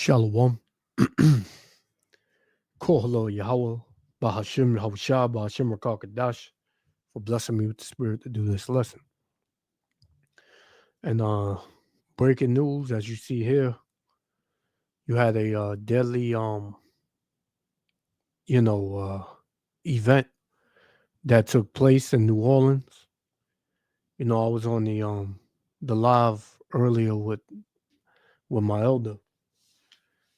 Shalom. Kohalo Yahweh, Bahashim Yahushua, Bahashim Rakakadash, for blessing me with the spirit to do this lesson. And breaking news, as you see here, you had a deadly event that took place in New Orleans. I was on the live earlier with my elder,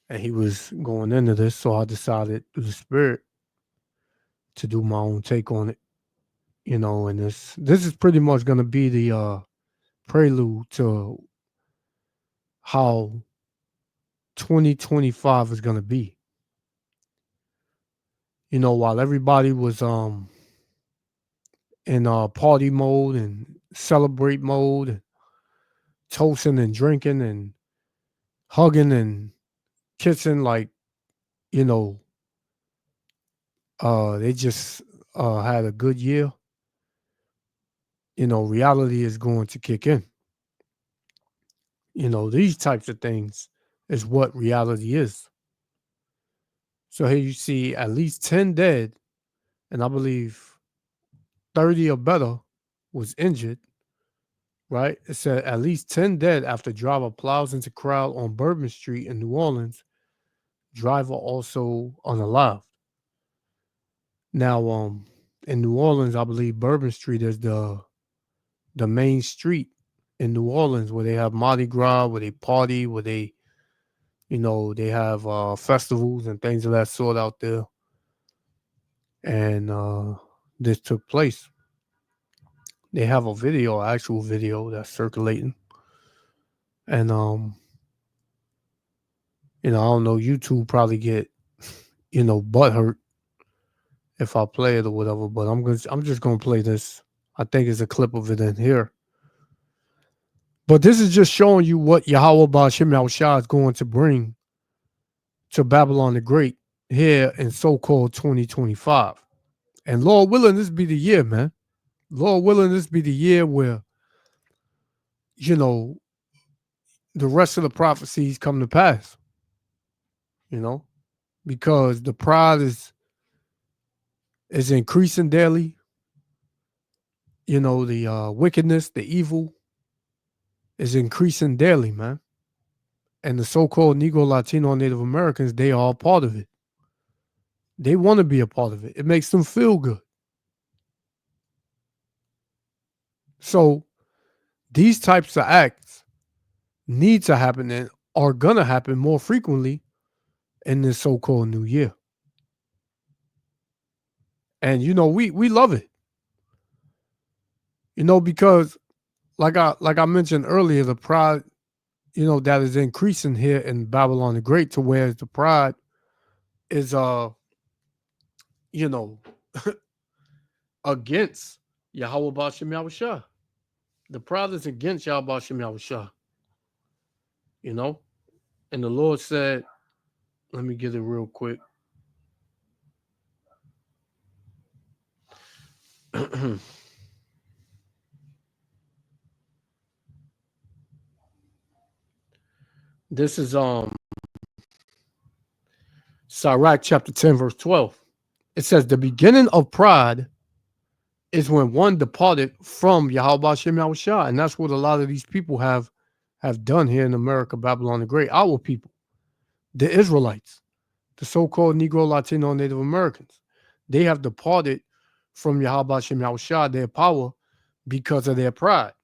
and he was going into this, so I decided through the spirit to do my own take on it. And this is pretty much gonna be the prelude to how 2025 is gonna be. While everybody was in party mode and celebrate mode, and toasting and drinking and hugging and kissing, like you know, they just had a good year. Reality is going to kick in. These types of things is what reality is. So here you see at least 10 dead, and I believe 30 or better was injured, right? It said at least 10 dead after driver plows into crowd on Bourbon Street in New Orleans. Driver also unalive. Now, in New Orleans, I believe Bourbon Street is the main street in New Orleans where they have Mardi Gras, where they party, where they have festivals and things of that sort out there. And this took place. They have a video, actual video that's circulating. And I don't know, YouTube probably get, butt hurt if I play it or whatever, but I'm just gonna play this. I think it's a clip of it in here. But this is just showing you what Yahweh Ba'Shem Yahushua is going to bring to Babylon the Great here in so-called 2025. And Lord willing, this be the year, man. Lord willing, this be the year where, the rest of the prophecies come to pass. Because the pride is increasing daily. The wickedness, the evil is increasing daily, man. And the so-called Negro, Latino, Native Americans, they are all part of it. They want to be a part of it. It makes them feel good. So these types of acts need to happen and are going to happen more frequently in this so-called new year. And, we love it. Because like I mentioned earlier, the pride, that is increasing here in Babylon the Great, to where the pride is against Yahweh Ba'Shem Yahushua. The pride is against Yahweh Ba'Shem Yahushua. And the Lord said, let me get it real quick. This is Sirach chapter 10, verse 12. It says, the beginning of pride is when one departed from Yahweh Ba'Shem Yahushua. And that's what a lot of these people have done here in America, Babylon the Great. Our people, the Israelites, the so-called Negro, Latino, Native Americans, they have departed from Yahweh Ba'Shem Yahushua, their power, because of their pride.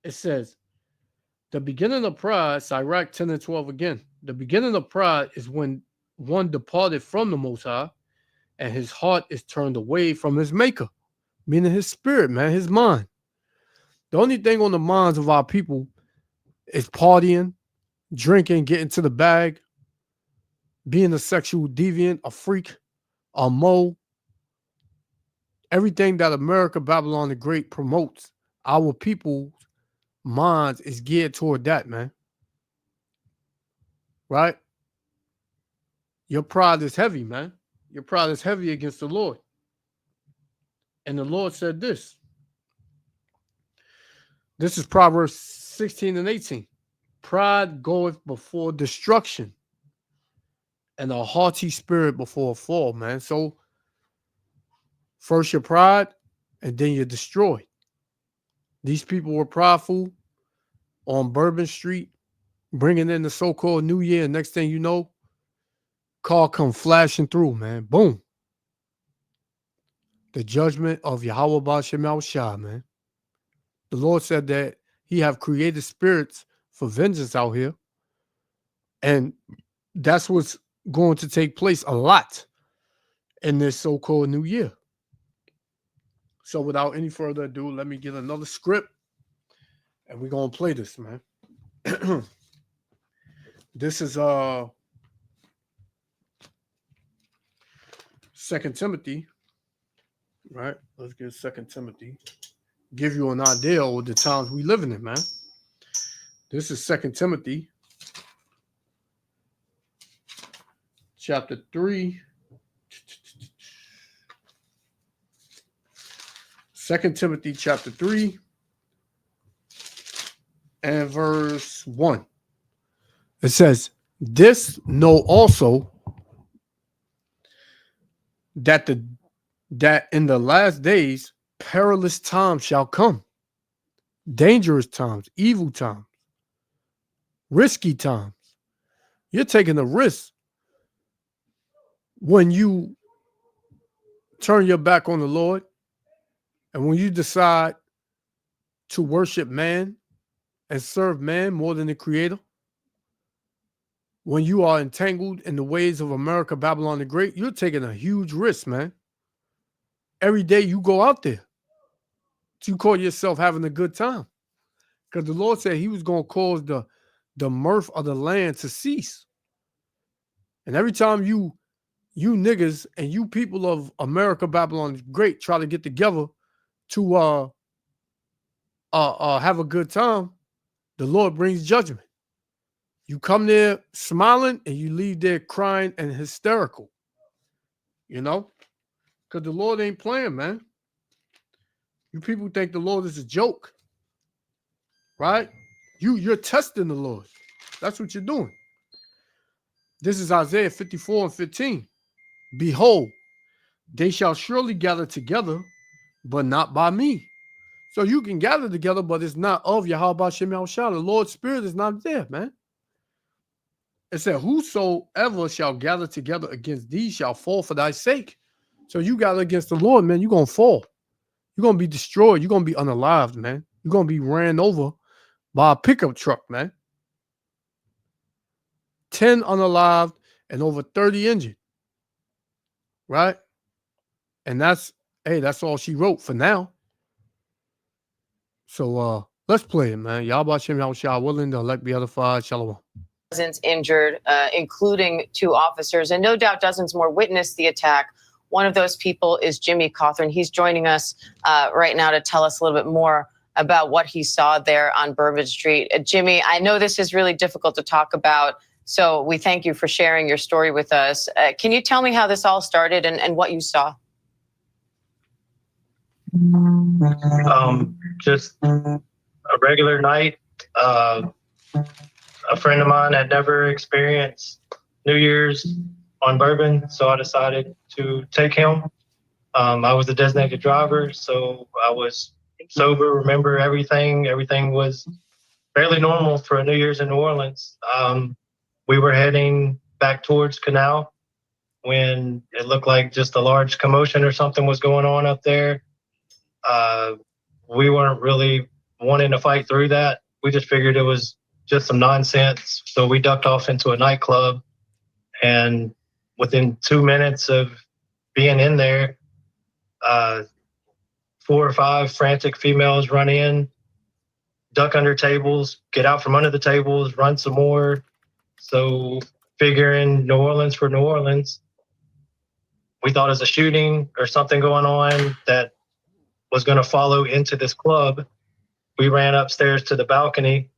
It says, the beginning of pride, Sirach 10 and 12 again. The beginning of pride is when one departed from the Most High and his heart is turned away from his maker, meaning his spirit, man, his mind. The only thing on the minds of our people is partying, drinking, getting to the bag, being a sexual deviant, a freak, a mole. Everything that America, Babylon the Great promotes, our people's minds is geared toward that, man. Right? Your pride is heavy, man. Your pride is heavy against the Lord. And the Lord said this. This is Proverbs 16 and 18. Pride goeth before destruction, and a haughty spirit before a fall, man. So first your pride, and then you're destroyed. These people were prideful on Bourbon Street, bringing in the so-called New Year. And next thing you know, car come flashing through, man. Boom. The judgment of Yahweh Ba'Shem Shah, man. The Lord said that he have created spirits for vengeance out here. And that's what's going to take place a lot in this so-called New Year. So without any further ado, let me get another script and we're going to play this, man. This is 2 Timothy, right? Let's get 2 Timothy. Give you an idea of the times we living in, man. This is 2 Timothy, chapter 3. 2 Timothy chapter 3 and verse 1. It says, "This know also that in the last days perilous times shall come, dangerous times, evil times, risky times." You're taking a risk when you turn your back on the Lord and when you decide to worship man and serve man more than the Creator. When you are entangled in the ways of America, Babylon the Great, you're taking a huge risk, man. Every day you go out there, you call yourself having a good time. Because the Lord said he was going to cause the mirth of the land to cease. And every time you niggas and you people of America, Babylon the Great try to get together to have a good time, the Lord brings judgment. You come there smiling and you leave there crying and hysterical. You know? Because the Lord ain't playing, man. You people think the Lord is a joke. Right? You're testing the Lord. That's what you're doing. This is Isaiah 54 and 15. "Behold, they shall surely gather together, but not by me." So you can gather together, but it's not of Yahweh Ba'Shem Yahushua. The Lord's Spirit is not there, man. It said, "Whosoever shall gather together against thee shall fall for thy sake." So you gather against the Lord, man, you're going to fall. You're going to be destroyed. You're going to be unalived, man. You're going to be ran over by a pickup truck, man. 10 unalived and over 30 injured. Right? And that's all she wrote for now. So let's play it, man. Yahweh Shem Yahushua willing, the elect be edified. Shalom. Dozens injured, including 2 officers, and no doubt dozens more witnessed the attack. One of those people is Jimmy Cawthorn. He's joining us right now to tell us a little bit more about what he saw there on Bourbon Street. Jimmy, I know this is really difficult to talk about, so we thank you for sharing your story with us. Can you tell me how this all started and what you saw? Just a regular night. A friend of mine had never experienced New Year's on Bourbon, so I decided to take him. I was the designated driver, so I was sober, remember everything. Everything was fairly normal for a New Year's in New Orleans. We were heading back towards Canal when it looked like just a large commotion or something was going on up there. We weren't really wanting to fight through that. We just figured it was just some nonsense. So we ducked off into a nightclub, and within 2 minutes of being in there, 4 or 5 frantic females run in, duck under tables, get out from under the tables, run some more. So figuring New Orleans for New Orleans, we thought it was a shooting or something going on that was going to follow into this club. We ran upstairs to the balcony,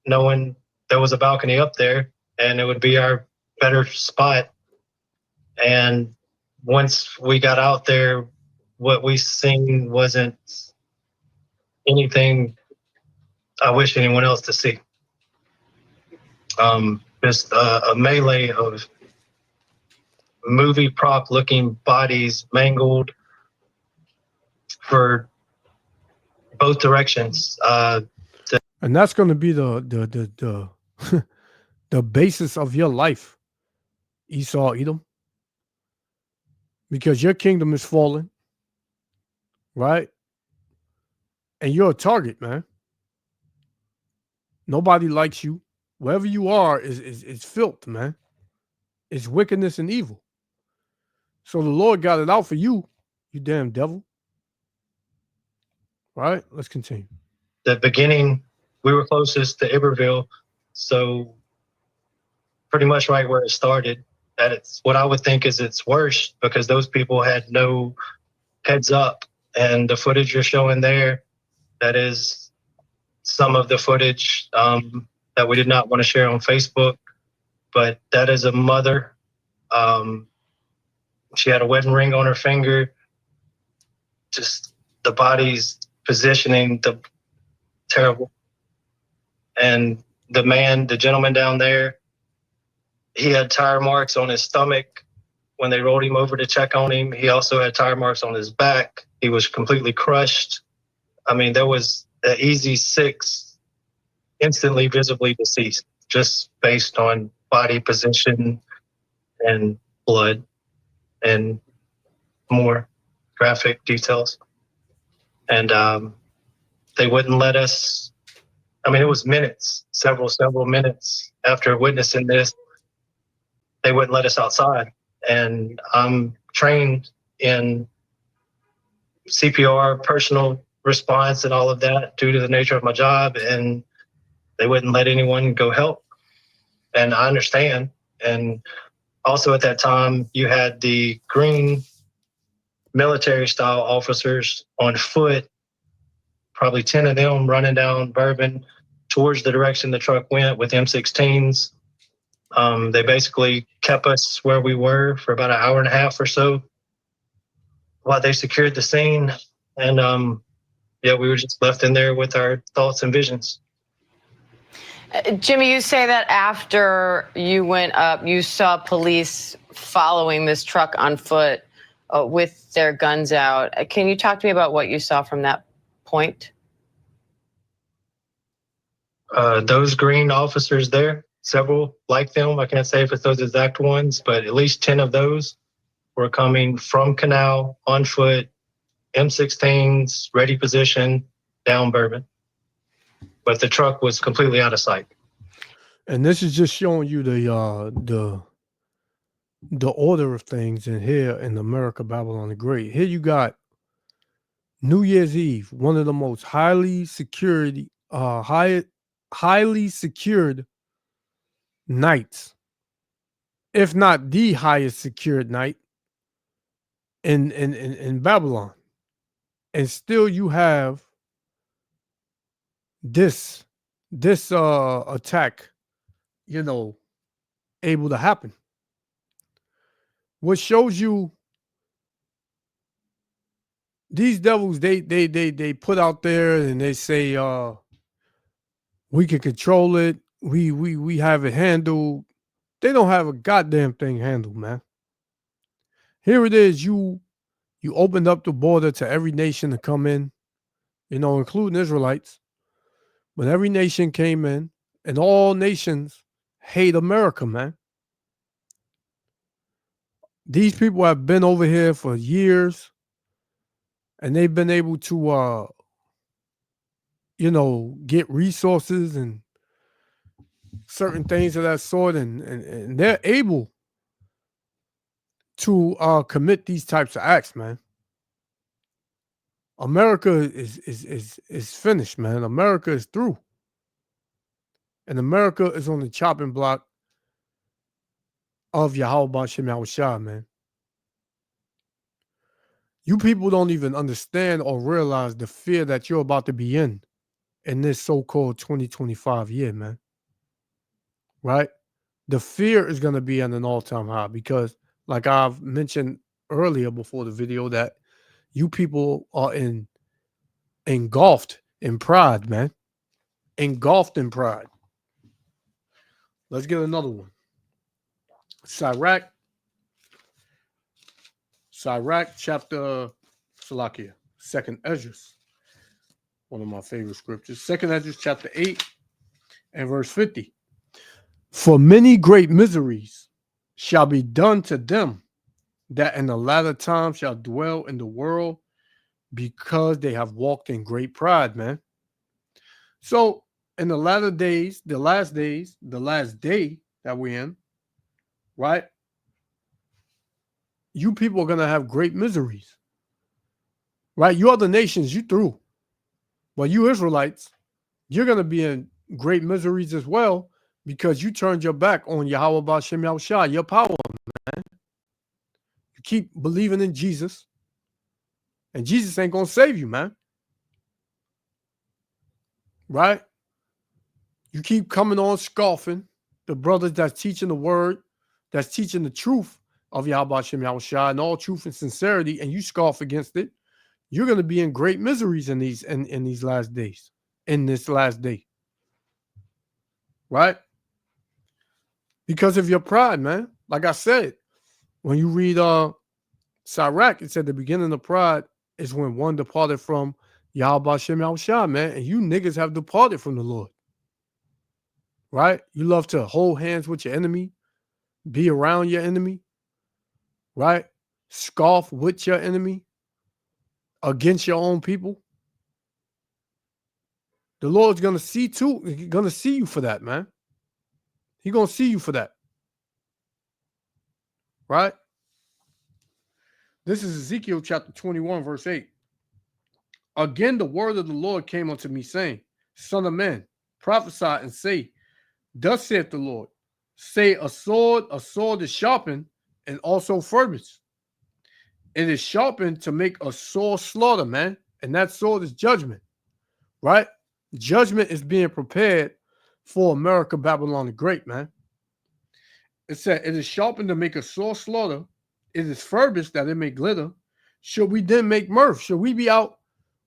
knowing there was a balcony up there and it would be our better spot. And once we got out there, what we seen wasn't anything I wish anyone else to see. Just a melee of movie prop looking bodies mangled for both directions. And that's going to be the the basis of your life, Esau, Edom, because your kingdom is falling, right? And you're a target, man. Nobody likes you. Wherever you are is filth, man. It's wickedness and evil. So the Lord got it out for you, you damn devil. Right? Let's continue. The beginning, we were closest to Iberville, so pretty much right where it started. That it's what I would think is its worst because those people had no heads up, and the footage you're showing there, that is some of the footage that we did not want to share on Facebook, but that is a mother. She had a wedding ring on her finger. Just the body's positioning, the terrible. And the gentleman down there, he had tire marks on his stomach when they rolled him over to check on him. He also had tire marks on his back. He was completely crushed. I mean, there was an easy 6 instantly visibly deceased just based on body position and blood and more graphic details. And they wouldn't let us. I mean, it was minutes, several minutes after witnessing this, they wouldn't let us outside. And I'm trained in CPR, personal response, and all of that due to the nature of my job. And they wouldn't let anyone go help. And I understand. And also at that time, you had the green military style officers on foot, probably 10 of them running down Bourbon towards the direction the truck went with M16s. They basically kept us where we were for about an hour and a half or so while they secured the scene. And yeah, we were just left in there with our thoughts and visions. Jimmy, you say that after you went up, you saw police following this truck on foot with their guns out. Can you talk to me about what you saw from that point? Those green officers there, several like them, I can't say if it's those exact ones, but at least 10 of those were coming from Canal on foot, M16s, ready position, down Bourbon. But the truck was completely out of sight. And this is just showing you the order of things in here in America, Babylon the Great. Here you got New Year's Eve, one of the most highly secured nights, if not the highest secured night in Babylon. And still you have this attack, able to happen. What shows you these devils, they put out there and they say we can control it, we have it handled. They don't have a goddamn thing handled, man. Here it is, you opened up the border to every nation to come in, including Israelites. But every nation came in, and all nations hate America, man. These people have been over here for years, and they've been able to, get resources and certain things of that sort, and they're able to commit these types of acts, man. America is finished, man. America is through. And America is on the chopping block of Yahweh Bashem Yahushua, man. You people don't even understand or realize the fear that you're about to be in this so-called 2025 year, man. Right? The fear is going to be at an all-time high because, like I've mentioned earlier before the video, that you people are engulfed in pride, man. Engulfed in pride. Let's get another one. Sirach chapter Salakia, second Ezra, one of my favorite scriptures. Second Ezra chapter 8 and verse 50. For many great miseries shall be done to them that in the latter time shall dwell in the world, because they have walked in great pride, man. So in the latter days, the last day that we're in, right? You people are going to have great miseries, right? You other nations, you through. But you Israelites, you're going to be in great miseries as well, because you turned your back on Yahweh B'Shem Yahushua, your power, man. You keep believing in Jesus, and Jesus ain't going to save you, man. Right? You keep coming on scoffing the brothers that's teaching the word, that's teaching the truth of Yahweh B'Shem Yahushua and all truth and sincerity, and you scoff against it. You're going to be in great miseries in these last days, in this last day. Right? Because of your pride, man. Like I said, when you read Sirach, it said the beginning of pride is when one departed from Yahweh B'Shem Yahushua, man. And you niggas have departed from the Lord. Right? You love to hold hands with your enemy, be around your enemy, right? Scoff with your enemy against your own people. The Lord's going to see you for that, man. He's going to see you for that. Right? This is Ezekiel chapter 21, verse 8. Again, the word of the Lord came unto me, saying, Son of man, prophesy and say, Thus saith the Lord, say a sword is sharpened and also furbished. It is sharpened to make a sore slaughter, man. And that sword is judgment, right? Judgment is being prepared for America, Babylon the Great, man. It said, it is sharpened to make a sore slaughter. It is furbished that it may glitter. Should we then make mirth? Should we be out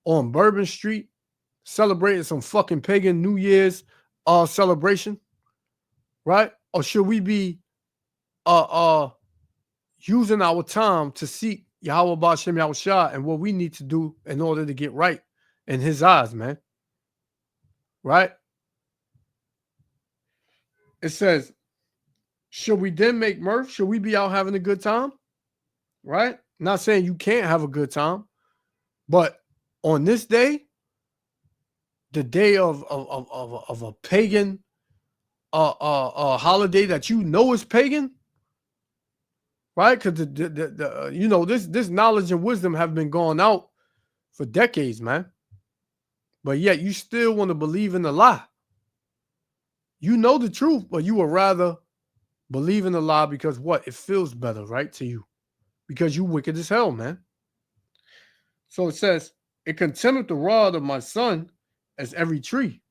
on Bourbon Street celebrating some fucking pagan New Year's celebration? Right? Or should we be using our time to seek Yahweh B'Shem Yahushua and what we need to do in order to get right in his eyes, man? Right? It says, should we then make mirth? Should we be out having a good time? Right? Not saying you can't have a good time, but on this day, the day of a pagan holiday that you know is pagan, right? Because this knowledge and wisdom have been going out for decades, man. But yet you still want to believe in the lie. You know the truth, but you would rather believe in the lie because what? It feels better, right, to you. Because you wicked as hell, man. So it says, it contemneth the rod of my son as every tree,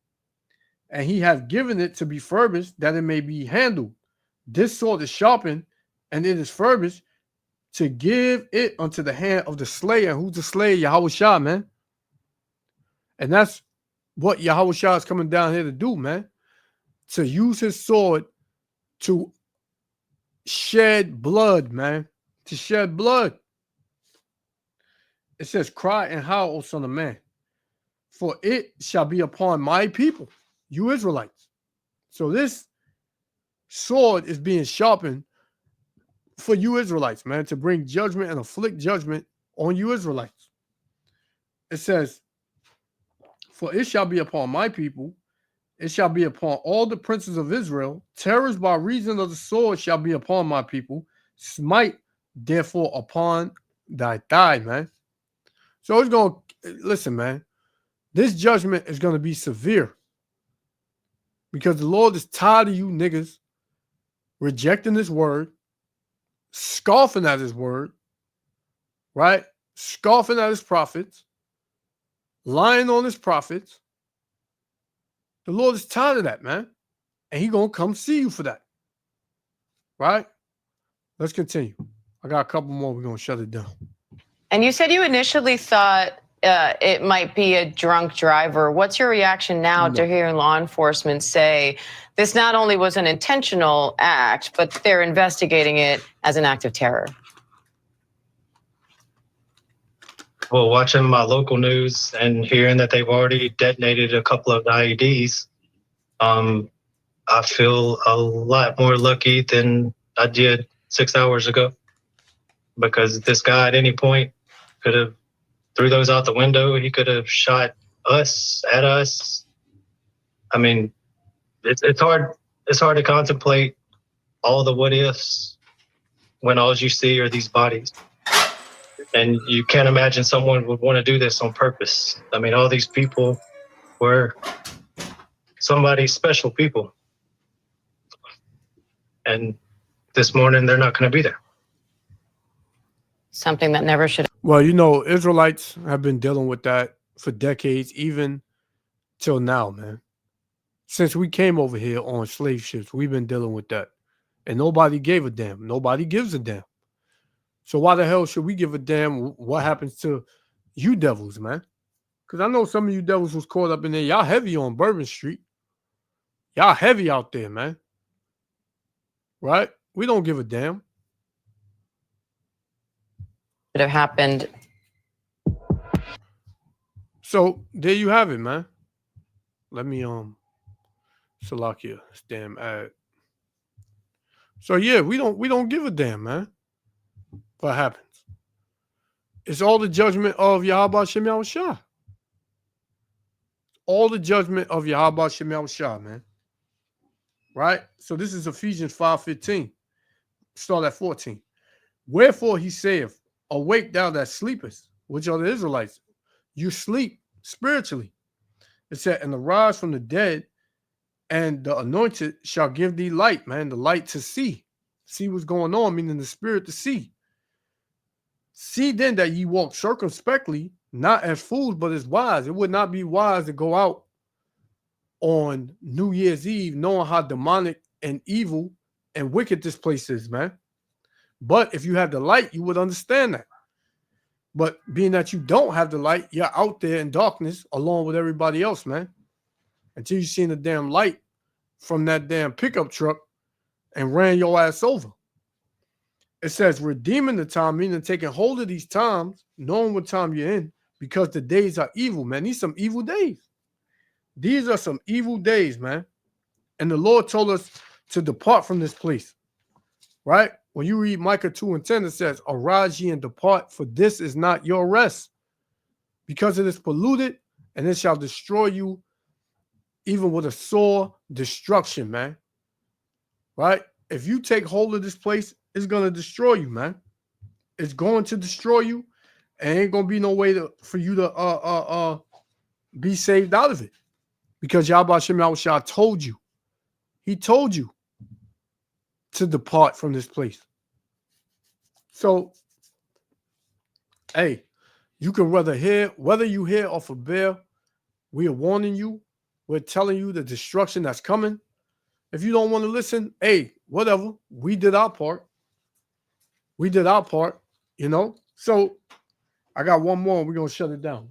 and he hath given it to be furbished, that it may be handled. This sword is sharpened, and it is furbished, to give it unto the hand of the slayer. And who's the slayer? Yahushua, man. And that's what Yahushua is coming down here to do, man. To use his sword to shed blood, man. To shed blood. It says, cry and howl, O son of man, for it shall be upon my people, you Israelites. So this sword is being sharpened for you Israelites, man, to bring judgment and afflict judgment on you Israelites. It says, for it shall be upon my people, it shall be upon all the princes of Israel. Terrors by reason of the sword shall be upon my people. Smite, therefore, upon thy thigh, man. So it's going to, listen, man, this judgment is going to be severe because the Lord is tired of you niggas rejecting his word, scoffing at his word, right? Scoffing at his prophets, lying on his prophets. The Lord is tired of that, man. And he's going to come see you for that. Right? Let's continue. I got a couple more. We're going to shut it down. And you said you initially thought it might be a drunk driver. What's your reaction now to hearing law enforcement say this not only was an intentional act, but they're investigating it as an act of terror? Well, watching my local news and hearing that they've already detonated a couple of IEDs, I feel a lot more lucky than I did 6 hours ago, because this guy at any point could have threw those out the window. He could have shot us at us. I mean, it's hard to contemplate all the what ifs when all you see are these bodies. And you can't imagine someone would want to do this on purpose. I mean, all these people were somebody's special people. And this morning, they're not going to be there. Something that never should. Well, you know, Israelites have been dealing with that for decades, even till now, man. Since we came over here on slave ships, we've been dealing with that. And nobody gave a damn. Nobody gives a damn. So why the hell should we give a damn what happens to you devils, man? Because I know some of you devils was caught up in there. Y'all heavy on Bourbon Street. Y'all heavy out there, man. Right? We don't give a damn. Should have happened. So there you have it, man. Let me Salakia, this damn ad. So yeah, we don't give a damn, man. What happens? It's all the judgment of Yahweh Shem Yahushua. All the judgment of Yahweh Shem Yahushua, man. Right? So this is Ephesians 5:15. Start at 14. Wherefore he saith, awake thou that sleepest, which are the Israelites. You sleep spiritually. It said, and arise from the dead, and the anointed shall give thee light, man, the light to see. See what's going on, meaning the spirit to see. See then that ye walk circumspectly, not as fools, but as wise. It would not be wise to go out on New Year's Eve knowing how demonic and evil and wicked this place is, man. But if you have the light, you would understand that. But being that you don't have the light, you're out there in darkness along with everybody else, man. Until you seen the damn light from that damn pickup truck and ran your ass over. It says redeeming the time, meaning taking hold of these times, knowing what time you're in, because the days are evil, man. These some evil days. These are some evil days, man. And the Lord told us to depart from this place, right? When you read Micah 2:10, it says, arise ye and depart, for this is not your rest, because it is polluted, and it shall destroy you even with a sore destruction, man. Right? If you take hold of this place, it's going to destroy you, man. It's going to destroy you, and ain't going to be no way for you to be saved out of it. Because Yahweh Shem Yahushua told you. He told you to depart from this place. So, hey, you can whether you hear or forbear, we are warning you. We're telling you the destruction that's coming. If you don't want to listen, hey, whatever. We did our part. We did our part, you know. So I got one more. We're going to shut it down.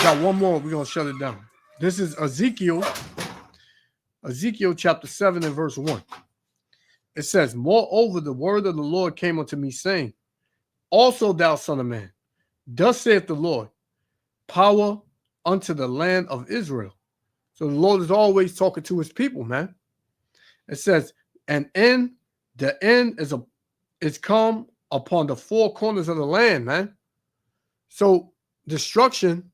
Got one more. We're going to shut it down. This is Ezekiel chapter 7 and verse 1. It says, moreover, the word of the Lord came unto me, saying, also thou son of man, thus saith the Lord, power unto the land of Israel. So the Lord is always talking to his people, man. It says, the end is come upon the four corners of the land, man. So destruction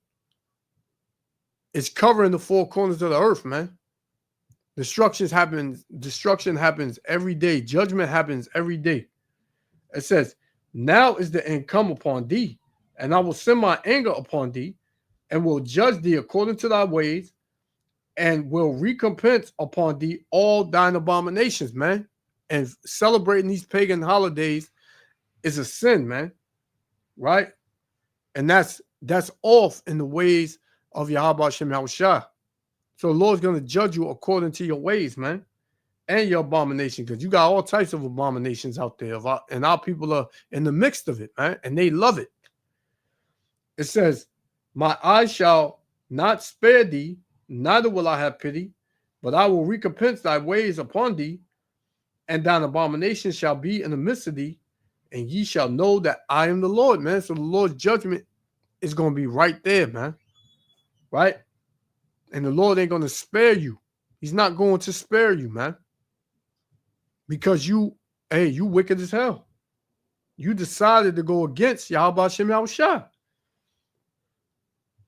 is covering the four corners of the earth, man. Destruction happens every day. Judgment happens every day. It says, now is the end come upon thee, and I will send my anger upon thee, and will judge thee according to thy ways, and will recompense upon thee all thine abominations, man. And celebrating these pagan holidays is a sin, man. Right? And that's off in the ways of Yahweh Shem Yahushua. So the Lord's going to judge you according to your ways, man, and your abomination, because you got all types of abominations out there, and our people are in the midst of it, man, and they love it. It says, my eyes shall not spare thee, neither will I have pity, but I will recompense thy ways upon thee, and thine abomination shall be in the midst of thee, and ye shall know that I am the Lord, man. So the Lord's judgment is going to be right there, man. Right? And the Lord ain't going to spare you. He's not going to spare you, man. Because you wicked as hell. You decided to go against Yahweh Shem Yahushua.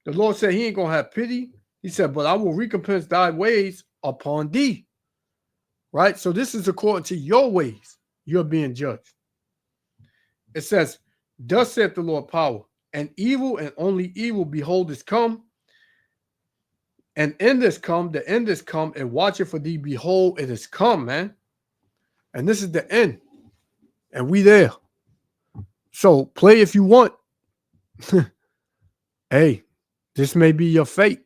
The Lord said he ain't going to have pity. He said, but I will recompense thy ways upon thee. Right? So this is according to your ways. You're being judged. It says, thus saith the Lord power, and evil and only evil, behold, is come. And end is come, the end is come, and watch it for thee, behold, it is come, man. And this is the end. And we there. So play if you want. Hey, this may be your fate.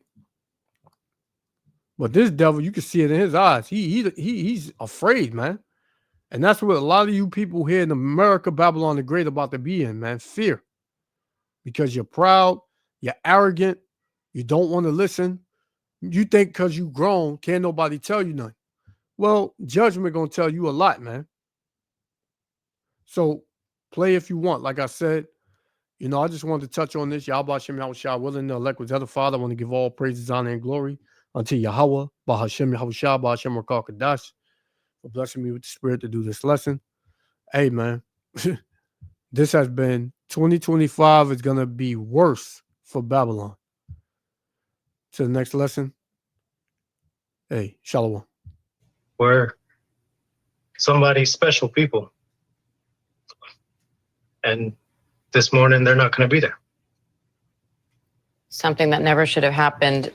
But this devil, you can see it in his eyes. He's afraid, man. And that's what a lot of you people here in America, Babylon the Great, about to be in, man. Fear. Because you're proud, you're arrogant, you don't want to listen. You think because you grown, can't nobody tell you nothing. Well, judgment gonna tell you a lot, man. So play if you want. Like I said, I just wanted to touch on this. Yahweh Shem Yahushua, willing to elect with the Father. I want to give all praises, honor, and glory unto Yahweh, Bahashem Yahushua, Bahashem Rakal Kadash, for blessing me with the spirit to do this lesson. Hey, man, this has been 2025 is gonna be worse for Babylon. To the next lesson. Hey, Shalom. We're somebody's special people. And this morning, they're not going to be there. Something that never should have happened